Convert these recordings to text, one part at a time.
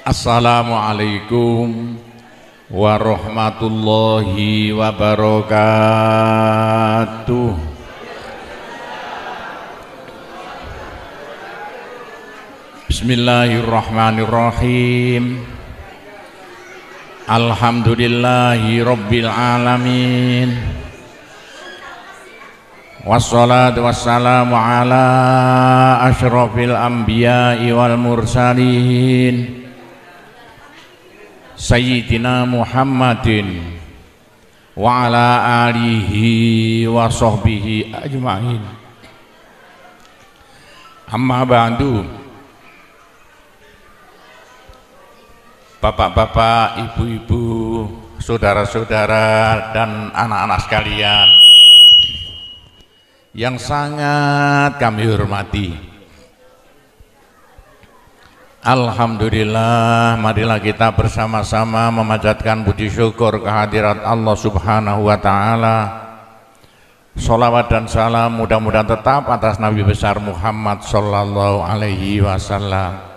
Assalamualaikum warahmatullahi wabarakatuh. Bismillahirrahmanirrahim. Alhamdulillahi rabbil alamin. Wassalatu wassalamu ala asyrafil anbiya'i wal mursalin Sayyidina Muhammadin wa ala alihi wa sahbihi ajma'in. Amma ba'du. Bapak-bapak, ibu-ibu, saudara-saudara dan anak-anak sekalian yang sangat kami hormati, alhamdulillah, marilah kita bersama-sama memanjatkan puji syukur kehadirat Allah Subhanahu wa Ta'ala. Sholawat dan salam mudah-mudahan tetap atas Nabi besar Muhammad Sallallahu Alaihi Wasallam.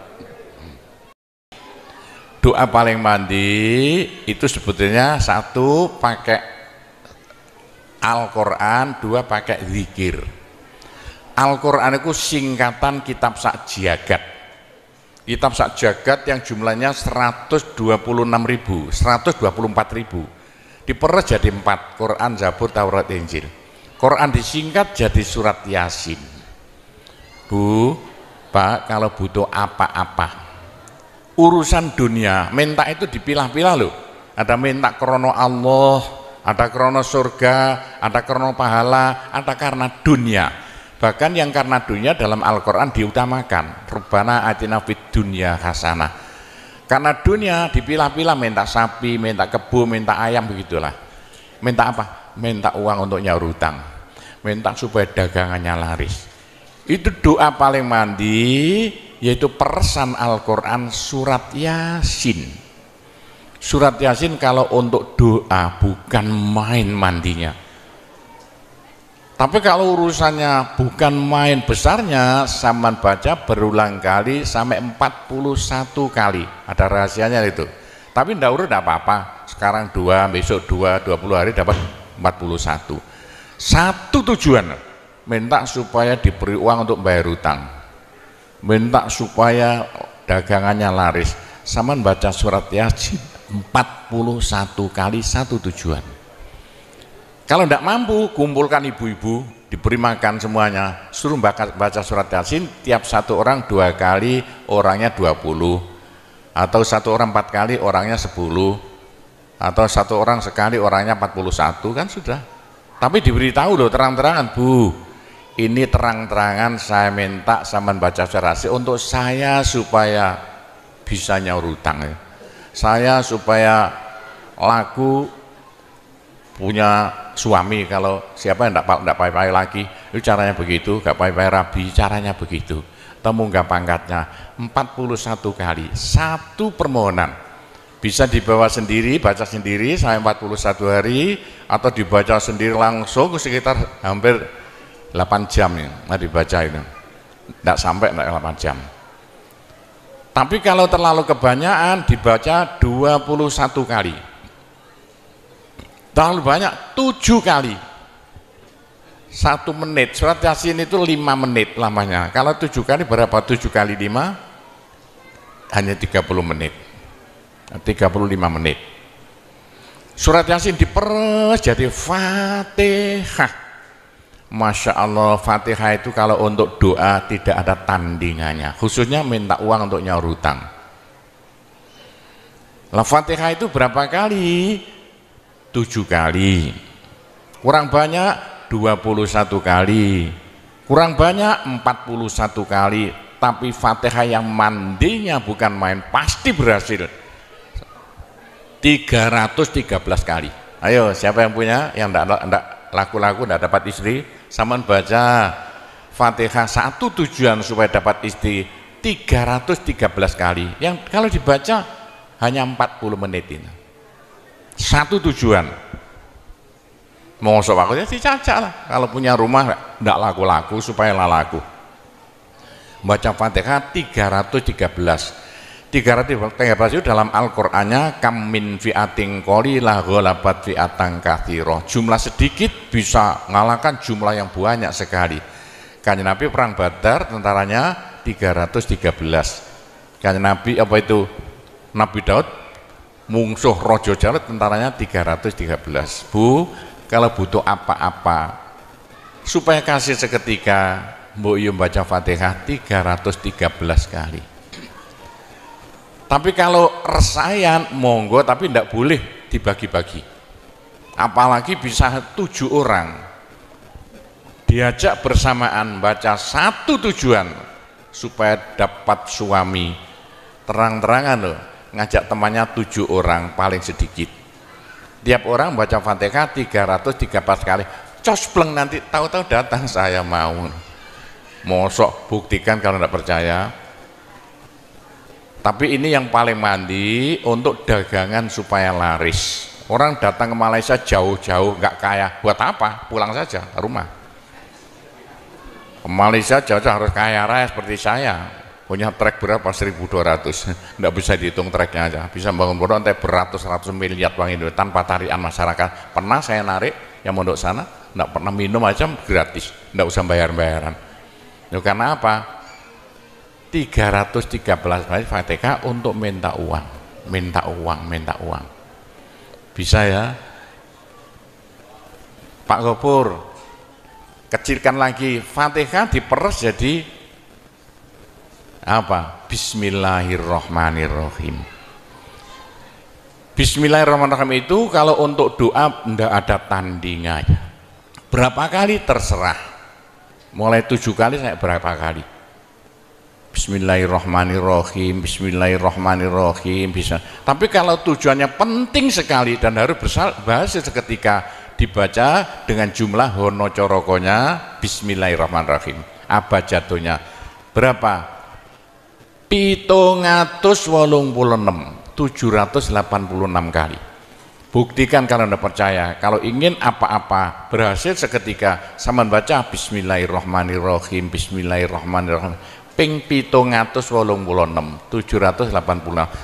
Doa paling mandi itu sebetulnya satu pakai Al-Quran, dua pakai zikir. Al-Quran itu singkatan kitab sak jagat. Kitab sak jagat yang jumlahnya 124.000 diperes jadi 4, Quran, Zabur, Taurat, Injil. Quran disingkat jadi surat Yasin. Bu, Pak, kalau butuh apa-apa urusan dunia, minta itu dipilah-pilah loh. Ada minta krono Allah, ada krono surga, ada krono pahala, ada karena dunia. Bahkan yang karena dunia dalam Al-Quran diutamakan. Rabbana atina fid dunya hasanah. Karena dunia dipilah-pilah, minta sapi, minta kebo, minta ayam, begitulah. Minta apa? Minta uang untuk nyaur hutang, minta supaya dagangannya laris. Itu doa paling mandi, yaitu peresan Al-Quran surat Yasin. Surat Yasin kalau untuk doa bukan main mandinya. Tapi kalau urusannya bukan main besarnya, saman baca berulang kali sampai 41 kali. Ada rahasianya itu. Tapi ndak urut ndak apa-apa. Sekarang 2, besok 2, 20 hari dapat 41. Satu tujuan, minta supaya diberi uang untuk bayar hutang, minta supaya dagangannya laris. Saman baca surat Yasin 41 kali, satu tujuan. Kalau tidak mampu, kumpulkan ibu-ibu, diberi makan semuanya, suruh baca surat Yasin, tiap satu orang 2 kali, orangnya 20, atau satu orang 4 kali, orangnya 10, atau satu orang sekali, orangnya 41, kan sudah. Tapi diberitahu loh terang-terangan, Bu, ini terang-terangan saya minta saman baca surat Yasin untuk saya supaya bisa nyaur hutang ya. Saya supaya laku punya suami, kalau siapa yang tidak pai-pai lagi, itu caranya begitu, gak pai-pai rabi, caranya begitu. Temu gak pangkatnya 41 kali, satu permohonan. Bisa dibawa sendiri, baca sendiri sampai 41 hari, atau dibaca sendiri langsung sekitar hampir 8 jam ya, dibaca itu. Tidak sampai 8 jam. Tapi kalau terlalu kebanyakan dibaca 21 kali. Terlalu banyak 7 kali. 1 menit. Surat Yasin itu 5 menit lamanya. Kalau 7 kali berapa? 7 kali 5 hanya 30 menit. 35 menit. Surat Yasin diperes jadi Fatihah. Masya Allah, Fatihah itu kalau untuk doa tidak ada tandingannya, khususnya minta uang untuk nyaur hutang. Lah Fatihah itu berapa kali? 7 kali. Kurang banyak 21 kali. Kurang banyak 41 kali. Tapi Fatihah yang mandinya bukan main, pasti berhasil 313 kali. Ayo, siapa yang punya, yang enggak laku-laku, enggak dapat istri, saman baca Fatihah, satu tujuan supaya dapat istri 313 kali. Yang kalau dibaca hanya 40 menit ini. Satu tujuan. Mau sok waktunya dicacak lah. Kalau punya rumah enggak laku-laku supaya laku. Baca Fatihah 313. 313 itu dalam Al-Qur'annya kam min fi'atin qalilah ghalabat fi'atan katsirah. Jumlah sedikit bisa ngalahkan jumlah yang banyak sekali. Kanjeng Nabi perang Badar tentaranya 313. Kanjeng Nabi apa itu? Nabi Daud mungsuh Raja Jalut tentaranya 313. Bu, kalau butuh apa-apa supaya kasih seketika, mbok yo baca Fatihah 313 kali. Tapi kalau resayan monggo, tapi tidak boleh dibagi-bagi. Apalagi bisa 7 orang diajak bersamaan baca satu tujuan supaya dapat suami. Terang-terangan loh, ngajak temannya 7 orang paling sedikit. Tiap orang baca Fatihah 313 kali. Cospleng nanti tahu-tahu datang saya mau. Mosok buktikan kalau tidak percaya. Tapi ini yang paling mandi untuk dagangan supaya laris. Orang datang ke Malaysia jauh-jauh nggak kaya, buat apa? Pulang saja ke rumah. Ke Malaysia jauh-jauh harus kaya raya seperti saya. Punya trek berapa? 1.200. Nggak bisa dihitung treknya aja. Bisa bangun pondok sampai beratus-ratus miliar uang Indonesia tanpa tarian masyarakat. Pernah saya narik yang mondok sana, nggak pernah minum aja gratis, nggak usah bayar-bayaran. Ya, karena apa? 313 kali Fatihah untuk minta uang, minta uang, minta uang. Bisa ya? Pak Gopur, kecilkan lagi Fatihah diperes jadi apa? Bismillahirrahmanirrahim. Bismillahirrahmanirrahim itu kalau untuk doa tidak ada tandingannya. Berapa kali terserah. Mulai 7 kali saya berapa kali. Bismillahirrahmanirrahim, Bismillahirrahmanirrahim bisa. Tapi kalau tujuannya penting sekali dan harus berhasil seketika, dibaca dengan jumlah hono corokonya Bismillahirrahmanirrahim. Apa jatuhnya? Berapa? 786 kali. Buktikan kalau Anda percaya. Kalau ingin apa-apa berhasil seketika, sama baca Bismillahirrahmanirrahim, Bismillahirrahmanirrahim. Ping 786.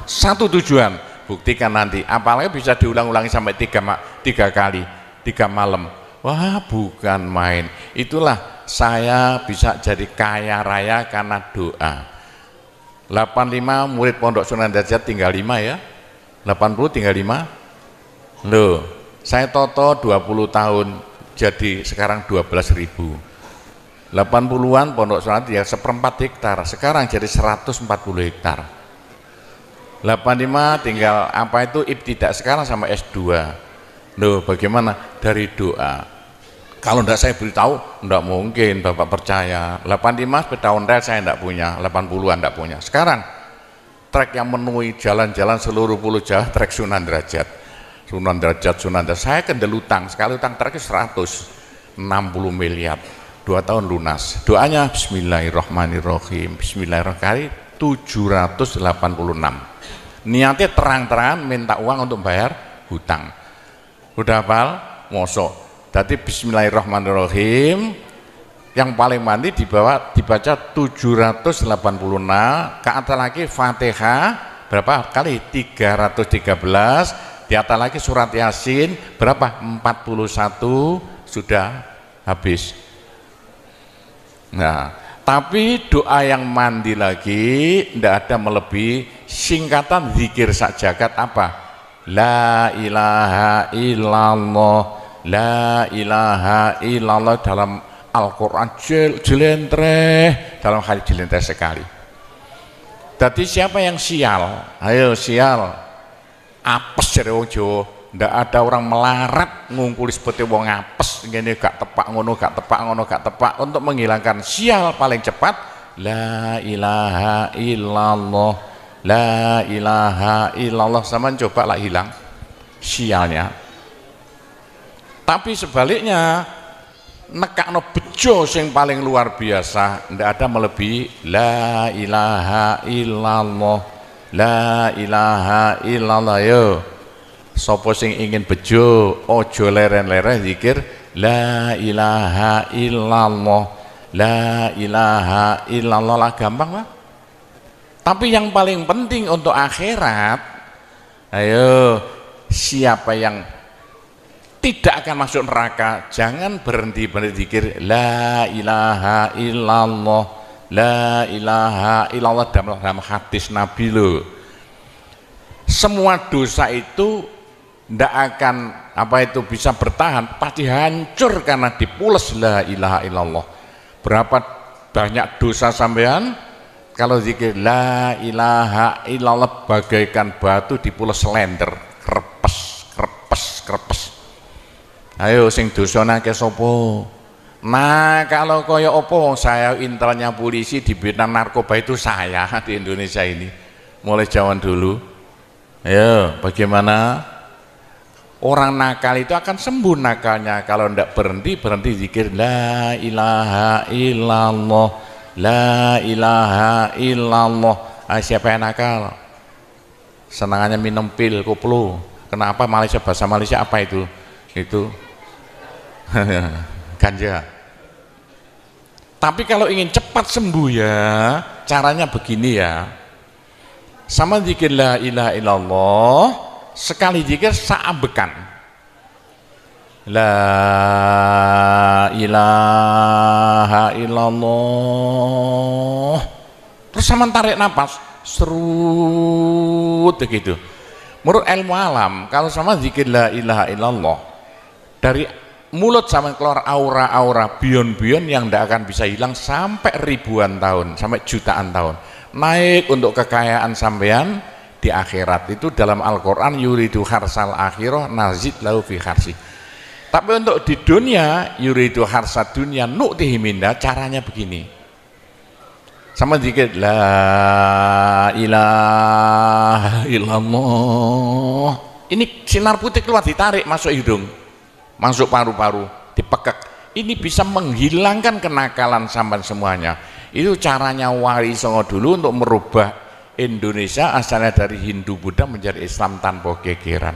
Satu tujuan, buktikan nanti. Apalagi bisa diulang-ulangi sampai 3 kali, 3 malam. Wah, bukan main. Itulah saya bisa jadi kaya raya karena doa. 85 murid Pondok Sunan Derajat tinggal 5 ya. 80 tinggal 5. Loh, saya toto 20 tahun jadi sekarang 12.000. 80-an Pondok Sunan ya 1/4 hektar, sekarang jadi 140 hektar. 85 tinggal apa itu ibtidak, sekarang sama S2. Loh, bagaimana? Dari doa. Kalau tidak saya beritahu, tidak mungkin Bapak percaya. 85 sepeda ontel saya tidak punya, 80-an tidak punya. Sekarang trek yang memenuhi jalan-jalan seluruh pulau Jawa, trek Sunan Derajat. Sunan Derajat. Saya kendelutang, sekali utang trek 160 miliar. 2 tahun lunas. Doanya Bismillahirrahmanirrahim, Bismillahirrahmanirrahim 786. Niatnya terang-terangan minta uang untuk bayar hutang. Udah hafal? Mosok. Jadi Bismillahirrahmanirrahim yang paling mandi dibaca 786, ke atas lagi Fatihah berapa kali? 313, di atas lagi surat Yasin berapa? 41, sudah habis. Nah, tapi doa yang mandi lagi tidak ada melebihi singkatan zikir sajagat apa? La ilaha illallah, la ilaha illallah dalam Al-Quran jelentreh, dalam hadis jelentreh sekali. Jadi siapa yang sial? Ayo sial, apes dari wong Jawa. Ndak ada orang melarat ngumpuli seperti wong apes ngene, gak tepak ngono, gak tepak ngono, gak tepak. Untuk menghilangkan sial paling cepat la ilaha illallah, la ilaha illallah. Sama coba lah hilang sialnya. Tapi sebaliknya nekakno bejo sing paling luar biasa, ndak ada melebihi la ilaha illallah, la ilaha illallah. Yo sapa sing ingin bejo, ojo leren-leren zikir la ilaha illallah, la ilaha illallah lah, gampang lah. Tapi yang paling penting untuk akhirat, ayo siapa yang tidak akan masuk neraka, jangan berhenti zikir la ilaha illallah, la ilaha illallah dalam hadis Nabi loh. Semua dosa itu tidak akan bisa bertahan, pasti hancur karena dipules la ilaha illallah. Berapa banyak dosa sampean kalau zikir la ilaha illallah bagaikan batu dipules slender, krepes krepes krepes. Ayo sing dosane akeh sapa? Nah, kalau koyo opo saya intelnya polisi di bidang narkoba itu saya di Indonesia ini mulai zaman dulu. Ayo, bagaimana? Orang nakal itu akan sembuh nakalnya kalau tidak berhenti zikir la ilaha illallah, la ilaha illallah. Siapa yang nakal? Senangannya minum pil koplo. Kenapa? Malaysia, bahasa Malaysia apa itu? Itu ganja. Tapi kalau ingin cepat sembuh ya caranya begini ya, sama zikir la ilaha illallah, sekali zikir saambekan la ilaha illallah, terus sama tarik nafas serut begitu. Menurut ilmu alam kalau sama zikir la ilaha illallah dari mulut sama keluar aura-aura bion-bion yang tidak akan bisa hilang sampai ribuan tahun, sampai jutaan tahun. Naik untuk kekayaan sampean di akhirat. Itu dalam Al-Quran yuridu harsal akhirah nazid lahu fi harsi. Tapi untuk di dunia yuridu harsad dunia nu'tihi minda, caranya begini. Sama dikit la ilaha illallah. Ini sinar putih keluar ditarik masuk hidung, masuk paru-paru, dipekek. Ini bisa menghilangkan kenakalan sampan semuanya. Itu caranya Wali Songo dulu untuk merubah Indonesia asalnya dari Hindu Buddha menjadi Islam tanpa gegeran.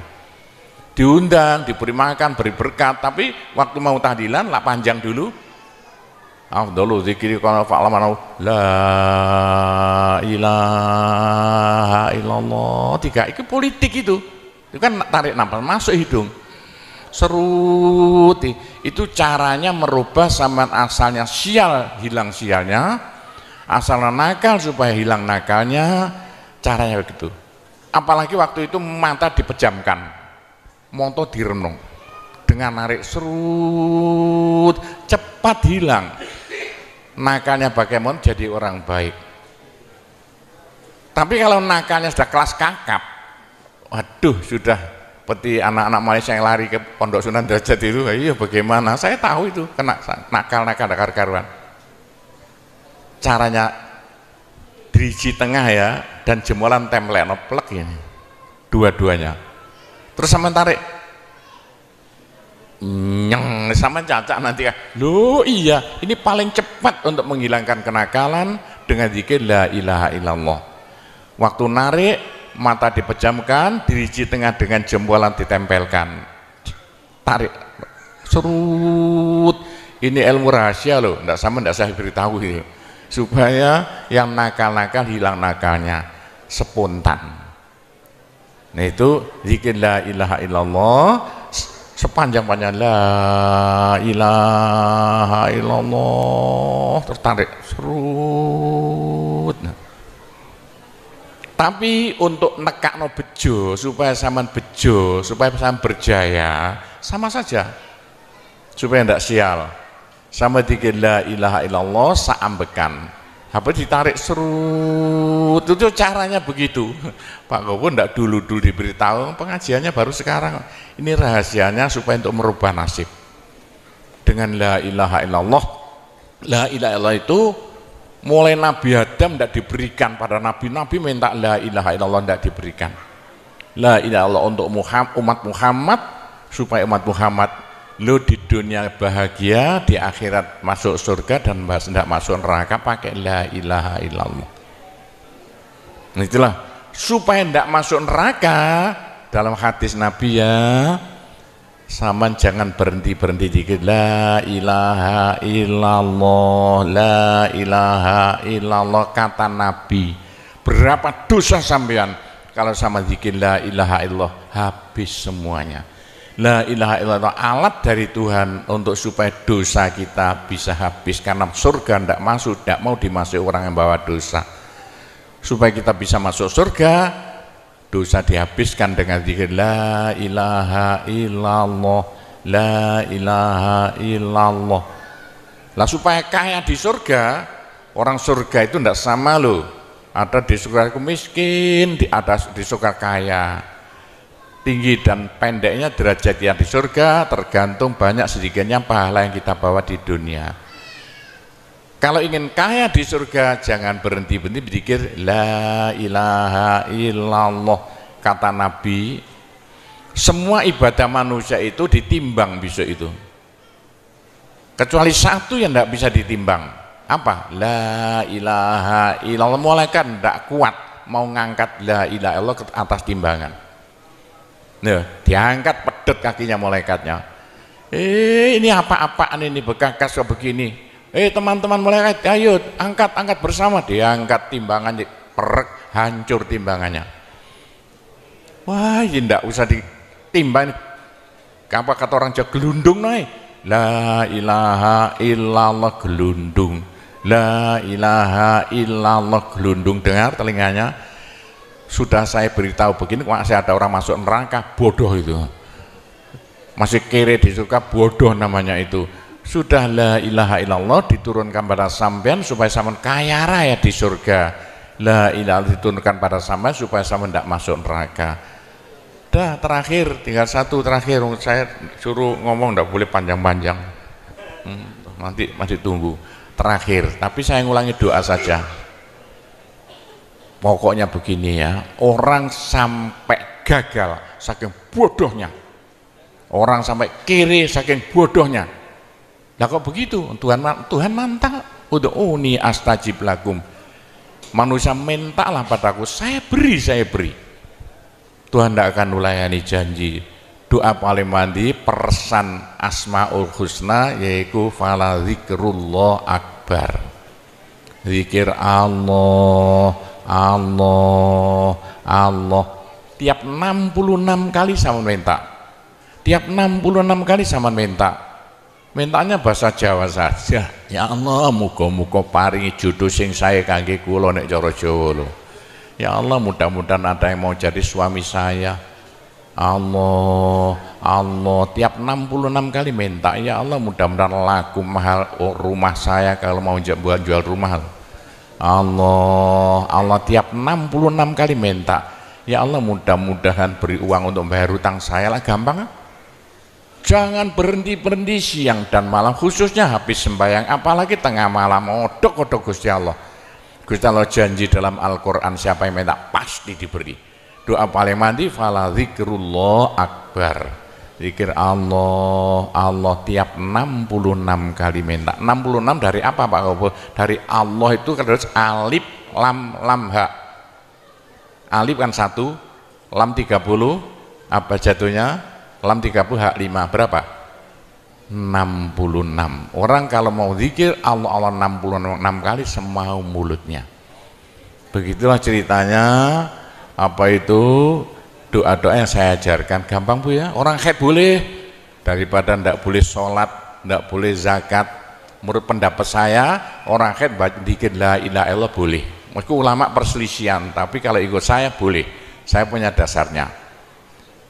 Diundang, diberi makan, beri berkat, tapi waktu mau tahlilan lah panjang dulu. Afdalu zikri kana fa'lamana la ilaha illallah. Tiga itu politik itu kan tarik nafas masuk hidung. Serut itu caranya merubah zaman asalnya sial hilang sialnya, asalnya nakal supaya hilang nakalnya, caranya begitu. Apalagi waktu itu mata dipejamkan, moto direnung dengan narik serut cepat hilang nakalnya, bagaimana jadi orang baik. Tapi kalau nakalnya sudah kelas kakap, waduh sudah seperti anak-anak Malaysia yang lari ke Pondok Sunan Derajat itu, iya bagaimana? Saya tahu itu kena nakal-nakal karuan. Caranya driji tengah ya dan jemulan templek noplek ini, dua-duanya. Terus sama tarik, nyeng sama cacak nanti ya. Loh iya, ini paling cepat untuk menghilangkan kenakalan dengan zikir la ilaha illallah. Waktu narik mata dipejamkan, diriji tengah dengan jempolan ditempelkan, tarik serut. Ini ilmu rahasia loh, tidak saya beritahu ini, supaya yang nakal-nakal hilang nakalnya spontan. Nah itu zikir la ilaha illallah sepanjang-panjang la ilaha illallah, tertarik serut. Tapi untuk nekakno bejo supaya sampean bejo, supaya sampean berjaya, sama saja supaya tidak sial. Sama dikir la ilaha illallah saambekan, apa ditarik serut, itu caranya begitu. Pak Gowo tidak dulu diberitahu, pengajiannya baru sekarang. Ini rahasianya supaya untuk merubah nasib dengan la ilaha illallah. La ilaha illallah itu mulai Nabi Adam tidak diberikan pada nabi-nabi, minta la ilaha illallah tidak diberikan. La ilaha illallah untuk umat Muhammad supaya umat Muhammad lo di dunia bahagia, di akhirat masuk surga dan tidak masuk neraka pakai la ilaha illallah. Nah, itulah supaya tidak masuk neraka. Dalam hadis Nabi ya, sama jangan berhenti dikit la ilaha illallah, la ilaha illallah. Kata Nabi Berapa dosa sampean kalau sama zikir la ilaha illallah habis semuanya. La ilaha illallah alat dari Tuhan untuk supaya dosa kita bisa habis, karena surga tidak masuk, tidak mau dimasuki orang yang bawa dosa. Supaya kita bisa masuk surga, dosa dihabiskan dengan zikir la ilaha illallah, la ilaha illallah. Lah supaya kaya di surga, orang surga itu tidak sama loh. Ada di surga itu miskin, ada di surga kaya. Tinggi dan pendeknya derajatnya di surga tergantung banyak sedikitnya pahala yang kita bawa di dunia. Kalau ingin kaya di surga, jangan berhenti-berhenti berzikir la ilaha illallah. Kata Nabi, semua ibadah manusia itu ditimbang besok itu, kecuali satu yang tidak bisa ditimbang. Apa? La ilaha illallah. Malaikat tidak kuat mau ngangkat la ilaha illallah ke atas timbangan. Nah, diangkat pedet kakinya malaikatnya. Ini apa-apaan ini, bekas kok begini. Teman-teman malaikat, ayo angkat bersama. Diangkat timbangannya, perek, hancur timbangannya. Wah, ini tidak usah ditimbang. Apa kata orang Jawa, gelundung naik. La ilaha illallah, gelundung. La ilaha illallah, gelundung. Dengar telinganya. Sudah saya beritahu begini, masih ada orang masuk neraka, bodoh itu. Masih kere di surga, bodoh namanya itu. Sudah la ilaha illallah diturunkan pada sampean supaya sampean kaya raya di surga. La ilaha diturunkan pada sampean supaya sampean tidak masuk neraka. Dah, terakhir, tinggal satu terakhir. Saya suruh ngomong tidak boleh panjang-panjang. Nanti masih tunggu. Terakhir, tapi saya ngulangi doa saja. Pokoknya begini ya, orang sampai gagal saking bodohnya, orang sampai kiri saking bodohnya. Lah kok begitu? Tuhan mantap. Ud'uni astajib lakum. Manusia mintalah padaku, saya beri. Tuhan tidak akan melayani janji. Doa paling mandi persan Asmaul Husna, yaitu fala zikrullah akbar. Zikir Allah, tiap 66 kali sama minta. Tiap 66 kali sama minta. Mintanya bahasa Jawa saja. Ya Allah, muga-muga paringi jodoh sing saya kangge kula nek cara Jawa lho. Ya Allah, mudah-mudahan ada yang mau jadi suami saya. Allah, tiap 66 kali minta. Ya Allah, mudah-mudahan laku mahal rumah saya kalau mau jual rumah. Allah, tiap 66 kali minta. Ya Allah, mudah-mudahan beri uang untuk bayar hutang saya lah, gampang. Jangan berhenti siang dan malam, khususnya habis sembahyang, apalagi tengah malam. Odok Gusti Allah. Gusti Allah janji dalam Al-Quran, siapa yang minta pasti diberi. Doa paling mandi fala zikrullah akbar. Zikir Allah tiap 66 kali minta. 66 dari apa Pak Kobo? Dari Allah itu terus alif lam ha. Alif kan 1, lam 30, apa jatuhnya? Lam 30 hak 5, berapa? 66. Orang kalau mau zikir Allah 66 kali semau mulutnya. Begitulah ceritanya. Apa itu doa-doa yang saya ajarkan, gampang Bu ya. Orang haid boleh, daripada ndak boleh sholat, ndak boleh zakat. Menurut pendapat saya, orang haid dikit la ilaha illallah boleh. Meskipun ulama perselisihan, tapi kalau ikut saya boleh. Saya punya dasarnya.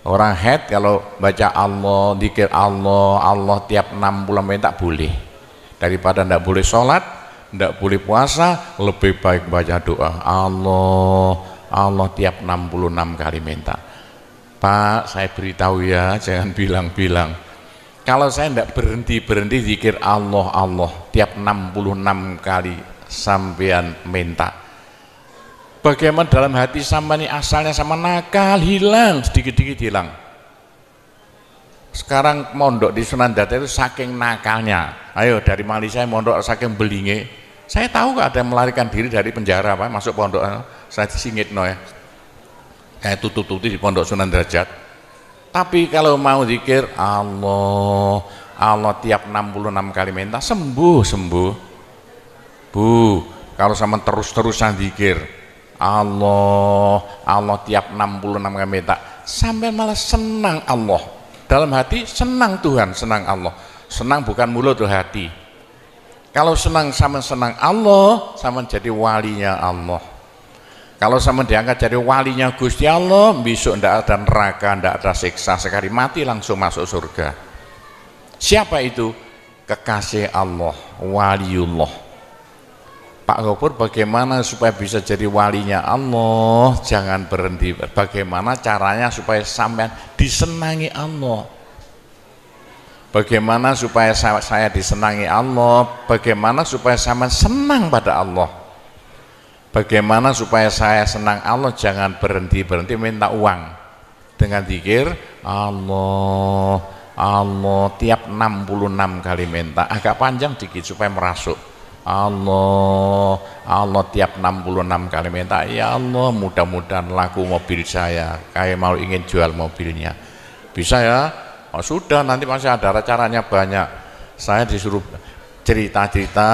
Orang haid kalau baca Allah, dikir Allah tiap 60 menit tak boleh. Daripada ndak boleh sholat, ndak boleh puasa, lebih baik baca doa Allah tiap 66 kali minta. Pak, saya beritahu ya, jangan bilang-bilang. Kalau saya tidak berhenti zikir Allah tiap 66 kali sampean minta. Bagaimana dalam hati sama ini asalnya sama nakal, hilang, sedikit-sedikit hilang. Sekarang mondok di Sunan Data itu saking nakalnya. Ayo dari Malaysia mondok saking belinge. Saya tahu gak ada yang melarikan diri dari penjara Pak, masuk pondok. Saya disingit ya. Kayak tutup-tutup di pondok Sunan Derajat. Tapi kalau mau zikir Allah tiap 66 kali minta, sembuh. Bu, kalau sama terus-terusan zikir Allah, Allah tiap 66 kali minta, sampai malah senang Allah. Dalam hati senang Tuhan, senang Allah. Senang bukan mulut tuh hati. Kalau senang sama senang Allah, sama jadi walinya Allah. Kalau sama diangkat jadi walinya Gusti Allah, besok ndak ada neraka, ndak ada siksa, sekali mati langsung masuk surga. Siapa itu? Kekasih Allah, waliullah. Pak Gopur, bagaimana supaya bisa jadi walinya Allah? Jangan berhenti. Bagaimana caranya supaya sampean disenangi Allah? Bagaimana supaya saya disenangi Allah? Bagaimana supaya sampean senang pada Allah? Bagaimana supaya saya senang Allah? Jangan berhenti minta uang dengan zikir Allah, Allah tiap 66 kali minta, agak panjang dikit supaya merasuk. Allah, Allah tiap 66 kali minta, ya Allah mudah-mudahan laku mobil saya, kayak mau ingin jual mobilnya, bisa ya? Oh, sudah, nanti masih ada caranya banyak. Saya disuruh cerita-cerita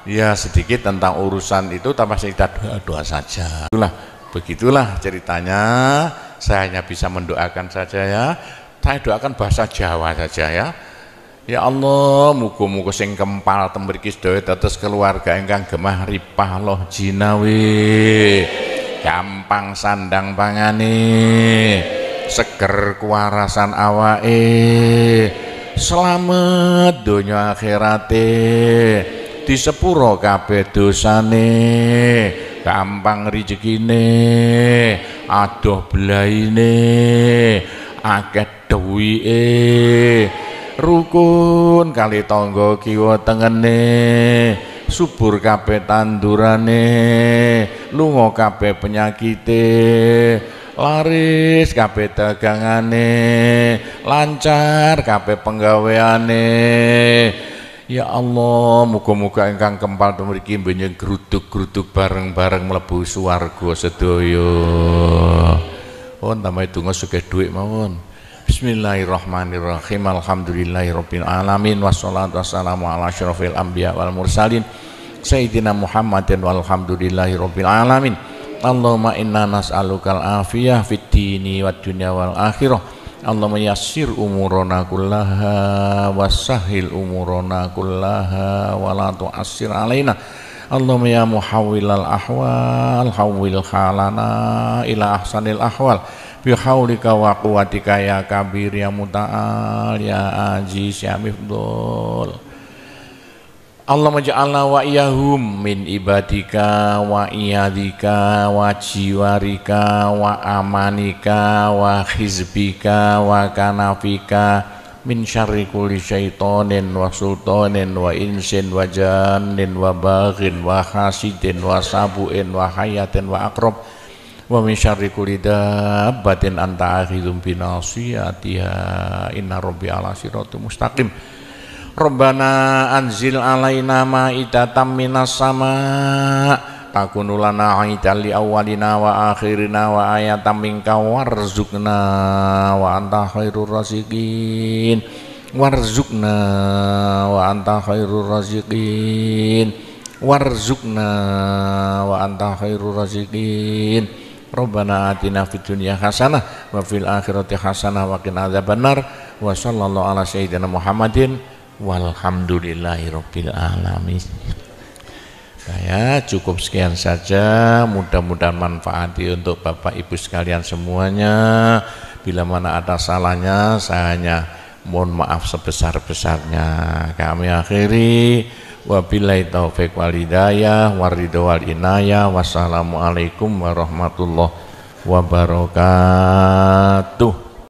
ya sedikit tentang urusan itu, tanpa cerita doa-doa saja. Begitulah ceritanya. Saya hanya bisa mendoakan saja ya. Saya doakan bahasa Jawa saja ya. Ya Allah, muga-muga sing kempal tembriki sedaya dados keluarga ingkang gemah ripah loh jinawi, gampang sandang pangane, seger kuwarasan awake, selamat donya akhirate, disepuro kabeh dosane, gampang rezekine, adoh belaine, akeh duwike, rukun kali tangga kiwa tengene, subur kabeh tandurane, lunga kabeh penyakite, laris kabeh dagangane, lancar kabeh penggaweane. Ya Allah, muga-muga ingkang kempal mriki mbenjing gruduk-gruduk bareng-bareng mlebu swarga sedaya. Pun tambahi donga sugih dhuwit mawon. Bismillahirrahmanirrahim. Alhamdulillahirabbil alamin, wassalatu wassalamu ala asyrofil anbiya wal mursalin sayyidina Muhammadin walhamdulillahirabbil alamin. Allahumma inna nas'alukal afiyah fid dini wad dunya wal akhirah. Allahumma yassir umurana kullaha wassahhil umurana kullaha wa la tu'assir alaina. Allahumma ya muhawwilal ahwal hawwil halana ila ahsanil ahwal bihaulika wa quwwatika ya kabir ya muta'al ya aziz ya mifdul. Allahumma ja'alna wa iyahum min ibadika wa iyadika wa jiwarika wa amanika wa hizbika wa kanafika min syarri kulli syaitonin wa sultanin wa insin wa jannin wa baghin wa hasidin wa sabuin wa hayatin wa akrab wa min syarri kulli dabbatin anta akhidhum binasiyatiha inna rabbi ala siratul mustaqim. Rabbana anzil alaina ma'idatan minas sama' takunu lana aidan li awwalina wa akhirina wa ayatan minka warzuqna wa anta khairur raziqin warzuqna wa anta khairur raziqin warzuqna wa anta khairur raziqin. Rabbana atina fid dunya hasanah wa fil akhirati hasanah wa qina adzabannar wa sallallahu ala sayyidina Muhammadin walhamdulillahirabbil alamin. Saya cukup sekian saja, mudah-mudahan manfaati untuk Bapak Ibu sekalian semuanya. Bila mana ada salahnya, saya hanya mohon maaf sebesar-besarnya. Kami akhiri, wabillahi taufiq wal hidayah waridho wal inayah. Wassalamualaikum warahmatullahi wabarakatuh.